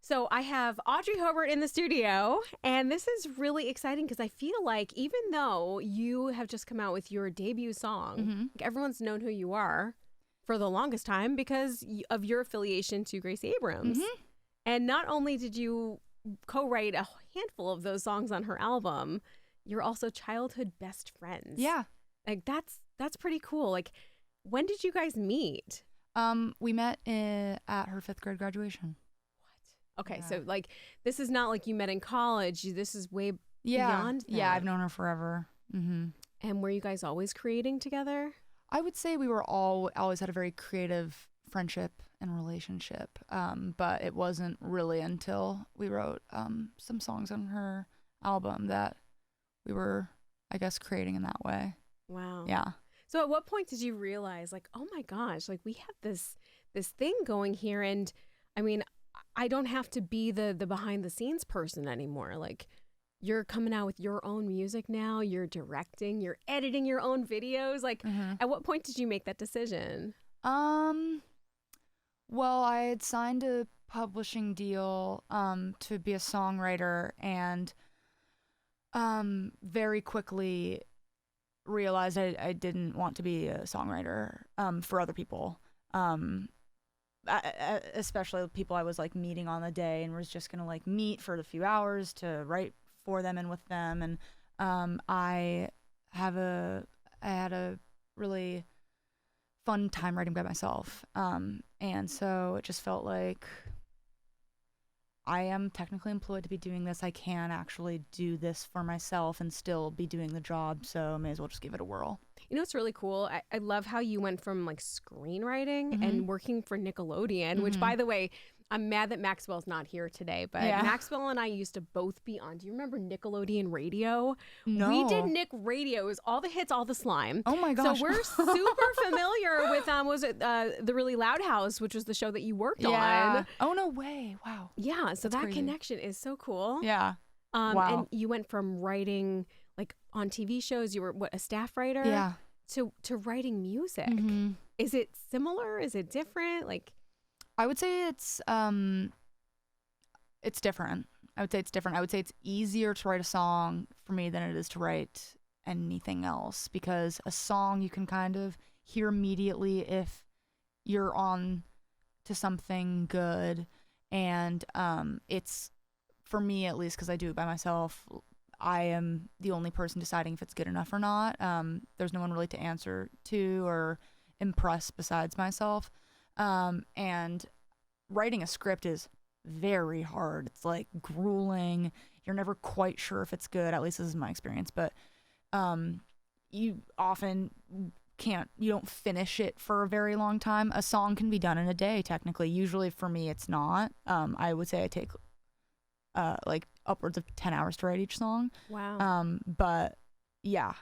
So I have Audrey Hobert in the studio, and this is really exciting because I feel like even though you have just come out with your debut song, like everyone's known who you are for the longest time because of your affiliation to Gracie Abrams. And not only did you co-write a handful of those songs on her album, you're also childhood best friends. Yeah. Like that's pretty cool. Like, when did you guys meet? We met at her 5th grade graduation. Okay, Yeah. so like this is not like you met in college. This is way beyond that. Yeah, I've known her forever. And were you guys always creating together? I would say we were always had a very creative friendship and relationship. But it wasn't really until we wrote some songs on her album that we were, I guess, creating in that way. Wow. Yeah. So at what point did you realize, like, oh my gosh, like we have this thing going here, and I mean, I don't have to be the behind the scenes person anymore. Like, you're coming out with your own music now. You're directing. You're editing your own videos. Like, at what point did you make that decision? Well, I had signed a publishing deal to be a songwriter, and very quickly realized I didn't want to be a songwriter for other people. Especially people I was like meeting on the day and was just gonna like meet for the few hours to write for them and with them. And I had a really fun time writing by myself. And so it just felt like I am technically employed to be doing this. I can actually do this for myself and still be doing the job. So I may as well just give it a whirl. You know, it's really cool. I love how you went from like screenwriting and working for Nickelodeon, which, by the way, I'm mad that Maxwell's not here today, but Maxwell and I used to both be on. Do you remember Nickelodeon Radio? No. We did Nick Radio. It was all the hits, all the slime. Oh my gosh. So we're super familiar with, was it The Really Loud House, which was the show that you worked on. Oh, no way. Wow. Yeah. So that crazy. connection is so cool. Yeah. Wow. And you went from writing like on TV shows, you were a staff writer? Yeah. To writing music. Is it similar? Is it different? Like, I would say it's different. I would say it's different. I would say it's easier to write a song for me than it is to write anything else, because a song you can kind of hear immediately if you're on to something good. And it's, for me at least, because I do it by myself, I am the only person deciding if it's good enough or not. There's no one really to answer to or impress besides myself. And writing a script is very hard. It's like grueling. You're never quite sure if it's good. At least this is my experience. But you often you don't finish it for a very long time. A song can be done in a day, technically. Usually for me, it's not. I would say I take like upwards of 10 hours to write each song. wow. But yeah,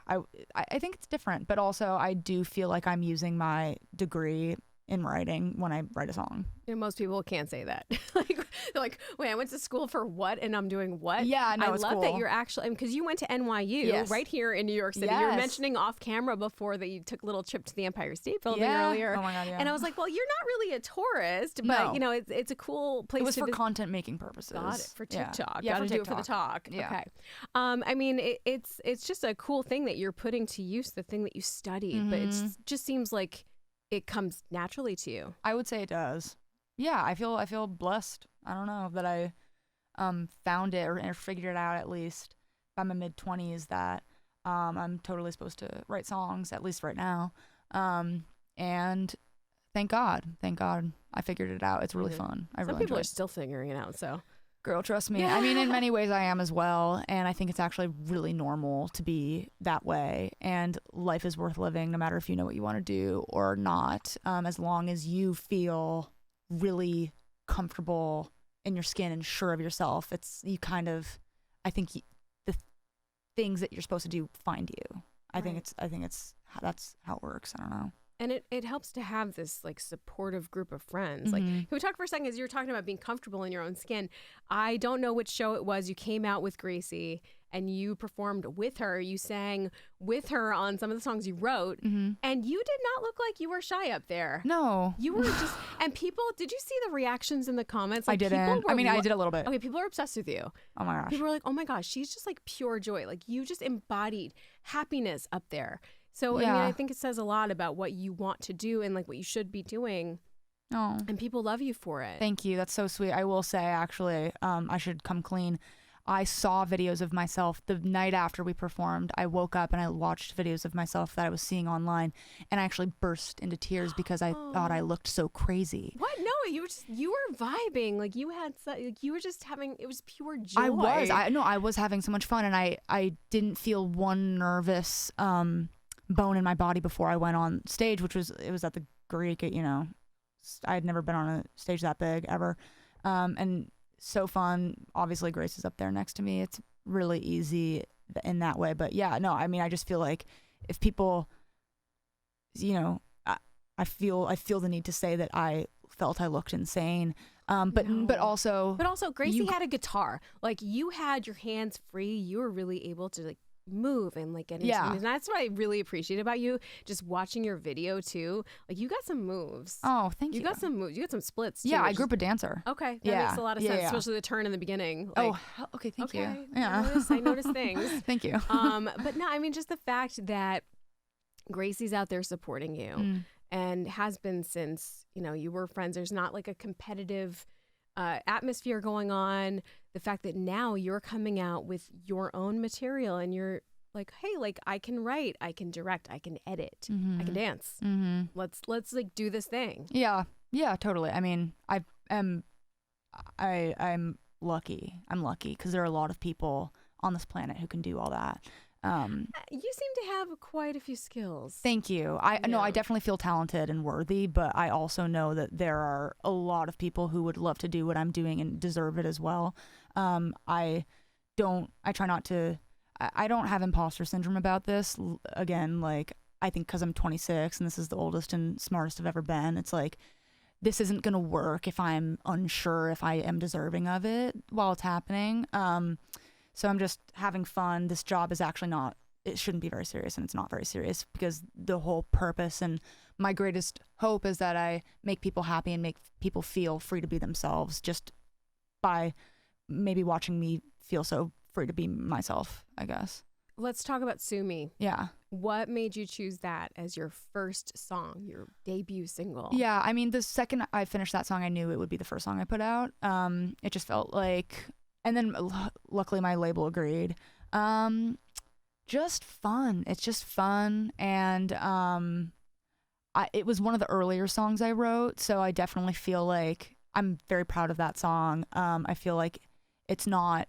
I think it's different, but also I do feel like I'm using my degree in writing when I write a song. You know, most people can't say that. Like, they're like, wait, I went to school for what and I'm doing what? Yeah, no, I it's love cool. that you're actually, because you went to NYU, Yes. right here in New York City. You were Yes. mentioning off camera before that you took a little trip to the Empire State Building Yeah. earlier. Oh my God, yeah. And I was like, well, you're not really a tourist, but No. you know, it's a cool place It was to for visit. content making purposes. Got it, for Yeah. TikTok. Yeah, Gotta for do it for the TikTok. talk. Yeah. Okay. I mean, it's just a cool thing that you're putting to use the thing that you studied, but it just seems like it comes naturally to you. I would say it does. Yeah, I feel blessed. I don't know that I found it or figured it out, at least by my mid-20s, that I'm totally supposed to write songs, at least right now. And thank God I figured it out. It's really fun. I Some really people enjoy are it. still figuring it out, so. Girl, trust me. I mean, in many ways I am as well. And I think it's actually really normal to be that way. And life is worth living no matter if you know what you want to do or not. As long as you feel really comfortable in your skin and sure of yourself, I think the things that you're supposed to do find you. I think that's how it works. I don't know. And it helps to have this like supportive group of friends. Like, can we talk for a second, as you were talking about being comfortable in your own skin? I don't know which show it was. You came out with Gracie and you performed with her. You sang with her on some of the songs you wrote, and you did not look like you were shy up there. No. You were just, and people, did you see the reactions in the comments? I didn't. I mean, I did a little bit. Okay, people are obsessed with you. Oh my gosh. People were like, oh my gosh, she's just like pure joy. Like you just embodied happiness up there. So, I mean, I think it says a lot about what you want to do and like what you should be doing. Oh. And people love you for it. Thank you. That's so sweet. I will say, actually, I should come clean. I saw videos of myself the night after we performed. I woke up and I watched videos of myself that I was seeing online, and I actually burst into tears because I thought I looked so crazy. What? No, you were vibing. Like you had, like you were just having, it was pure joy. I was having so much fun, and I didn't feel one nervous bone in my body before I went on stage, it was at the Greek, you know. I had never been on a stage that big ever. And so fun. Obviously, Grace is up there next to me. It's really easy in that way. But yeah, no, I mean, I just feel like if people, you know, I feel the need to say that I felt I looked insane. But also, Gracie had a guitar. Like you had your hands free. You were really able to like move and like get into it. And that's what I really appreciate about you, just watching your video too. Like you got some moves. Oh, thank you. You got some moves. You got some splits too. Yeah, I grew up a dancer. Okay, that makes a lot of sense, especially the turn in the beginning. Like, okay, thank you. Yeah, I noticed things. Thank you. But no, I mean just the fact that Gracie's out there supporting you and has been since, you know, you were friends. There's not like a competitive atmosphere going on. The fact that now you're coming out with your own material and you're like, hey, like I can write, I can direct, I can edit, I can dance. Let's like do this thing. Yeah, totally. I mean, I'm lucky. I'm lucky because there are a lot of people on this planet who can do all that. You seem to have quite a few skills. Thank you. I definitely feel talented and worthy, but I also know that there are a lot of people who would love to do what I'm doing and deserve it as well. I try not to, I don't have imposter syndrome about this. Again, like I think because I'm 26 and this is the oldest and smartest I've ever been, it's like, this isn't going to work if I'm unsure if I am deserving of it while it's happening. So I'm just having fun. This job is actually it shouldn't be very serious, and it's not very serious because the whole purpose and my greatest hope is that I make people happy and make people feel free to be themselves just by maybe watching me feel so free to be myself, I guess. Let's talk about Sue Me. Yeah. What made you choose that as your first song, your debut single? Yeah, I mean, the second I finished that song, I knew it would be the first song I put out. It just felt like... And then luckily my label agreed. Just fun. It's just fun. And it was one of the earlier songs I wrote. So I definitely feel like I'm very proud of that song. I feel like it's not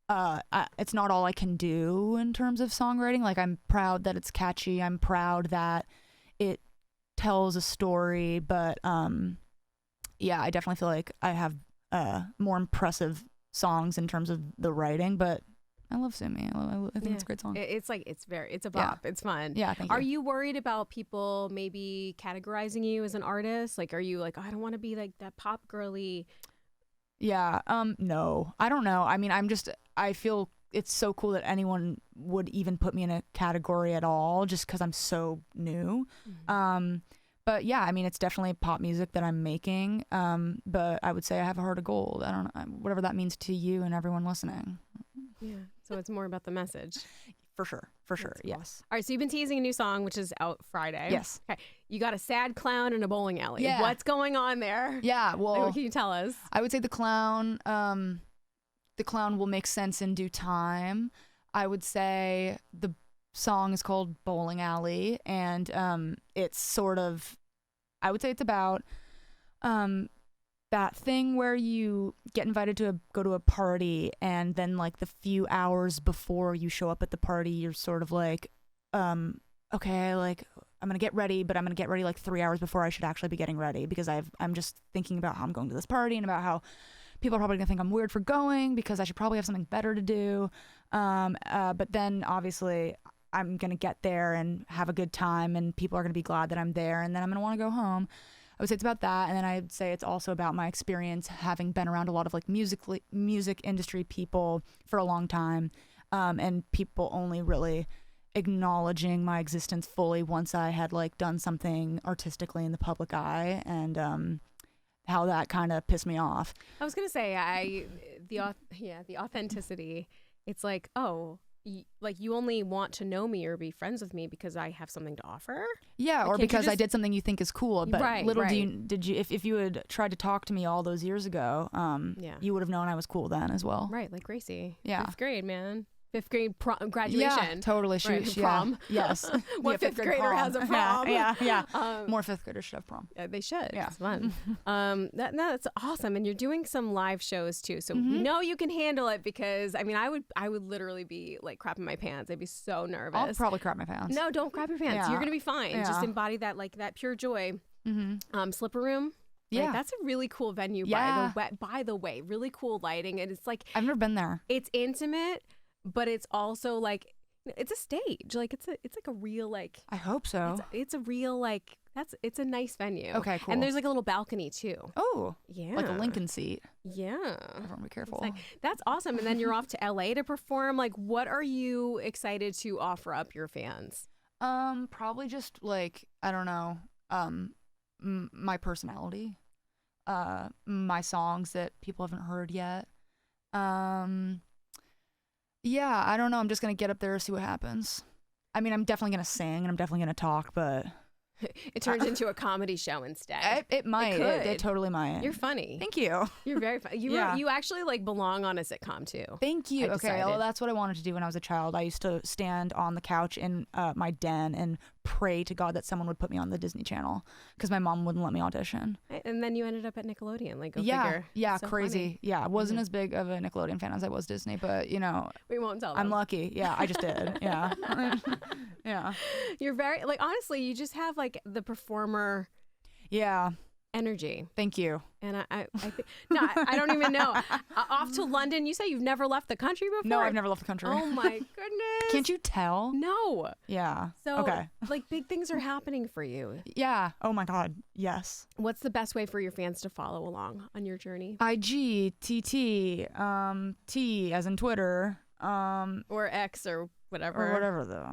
all I can do in terms of songwriting. Like I'm proud that it's catchy. I'm proud that it tells a story. But yeah, I definitely feel like I have more impressive songs in terms of the writing, but I love Sue Me. I think it's a great song. It's like it's a bop. Yeah. It's fun. Yeah, thank you. Are you worried about people maybe categorizing you as an artist? Like, are you like, oh, I don't want to be like that pop girly? Yeah. No, I don't know. I mean, I feel it's so cool that anyone would even put me in a category at all, just because I'm so new. But yeah, I mean, it's definitely pop music that I'm making. But I would say I have a heart of gold. I don't know, whatever that means to you and everyone listening. Yeah. So it's more about the message. For sure. Yes. All right. So you've been teasing a new song, which is out Friday. Yes. Okay. You got a sad clown in a bowling alley. Yeah. What's going on there? Yeah. Well, what can you tell us? I would say the clown will make sense in due time. I would say the song is called Bowling Alley, and it's sort of, I would say it's about that thing where you get invited to go to a party, and then like the few hours before you show up at the party, you're sort of like, okay, like I'm gonna get ready, but I'm gonna get ready like 3 hours before I should actually be getting ready because I'm just thinking about how I'm going to this party and about how people are probably gonna think I'm weird for going because I should probably have something better to do. But then obviously I'm going to get there and have a good time, and people are going to be glad that I'm there, and then I'm going to want to go home. would say it's about that, and then I'd say it's also about my experience having been around a lot of like music industry people for a long time, and people only really acknowledging my existence fully once I had like done something artistically in the public eye, and how that kind of pissed me off. I was gonna say the authenticity. It's like, oh, like you only want to know me or be friends with me because I have something to offer. Yeah, like, or because I did something you think is cool. But little did you if you had tried to talk to me all those years ago, you would have known I was cool then as well. Right, like Gracie. Yeah. 5th grade, man. 5th grade graduation. Yeah, totally. Prom. Yes. What 5th grader prom. has a prom? Yeah. More 5th graders should have prom. Yeah, they should. Yeah. It's fun. That's awesome. And you're doing some live shows too. So we know you can handle it, because I mean, I would literally be like crapping my pants. I'd be so nervous. I'll probably crap my pants. No, don't crap your pants. Yeah. You're going to be fine. Yeah. Just embody that, like that pure joy. Slipper Room. Yeah. Right? That's a really cool venue, by the way. Really cool lighting. And it's like, I've never been there. It's intimate, but it's also like, it's a stage. Like it's like a real, like, I hope so. It's a real, like, it's a nice venue. Okay, cool. And there's like a little balcony too. Oh, yeah. like a Lincoln seat. Yeah. Everyone be careful. Like, that's awesome. And then you're off to LA to perform. Like, what are you excited to offer up your fans? Probably just like, I don't know, my personality, my songs that people haven't heard yet. Yeah, I don't know. I'm just going to get up there and see what happens. I mean, I'm definitely going to sing and I'm definitely going to talk, but It turns into a comedy show instead. it might. It totally might. You're funny. Thank you. You're very funny. You actually like belong on a sitcom too. Thank you. I Okay, decided. well, that's what I wanted to do when I was a child. I used to stand on the couch in my den and pray to God that someone would put me on the Disney Channel because my mom wouldn't let me audition. And then you ended up at Nickelodeon. Like, go Yeah, figure. yeah, So crazy. funny. Yeah, I wasn't as big of a Nickelodeon fan as I was Disney, but you know, We won't tell them. I'm lucky. Yeah, I just did. Yeah, yeah, You're very, like, honestly, you just have like the performer yeah. energy. Thank you. And I think, no, I don't even know. Off to London. You say you've never left the country before? No, I've never left the country. Oh my goodness. Can't you tell? No. Yeah. So, okay. like, big things are happening for you. Yeah. Oh my God. Yes. What's the best way for your fans to follow along on your journey? IGTT, T as in Twitter, Or X or whatever. or whatever though.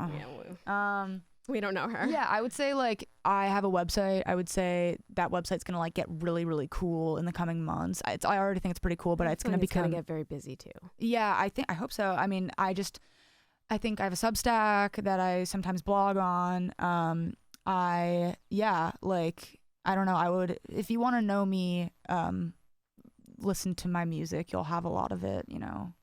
Yeah, we don't know her. Yeah, I would say like I have a website. I would say that website's gonna like get really, really cool in the coming months. I already think it's pretty cool, but it's gonna become. It's gonna get very busy too. Yeah, I hope so. I mean, I think I have a Substack that I sometimes blog on. I don't know. I would, if you want to know me, listen to my music. You'll have a lot of it, you know,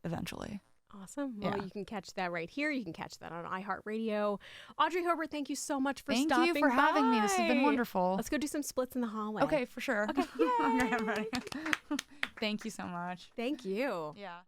eventually. Awesome. Well, Yeah. you can catch that right here. You can catch that on iHeartRadio. Audrey Hobert, thank you so much for Thank stopping you for having me. by. This has been wonderful. Let's go do some splits in the hallway. Okay, for sure. Okay. Okay, I'm ready. Thank you so much. Thank you. Yeah.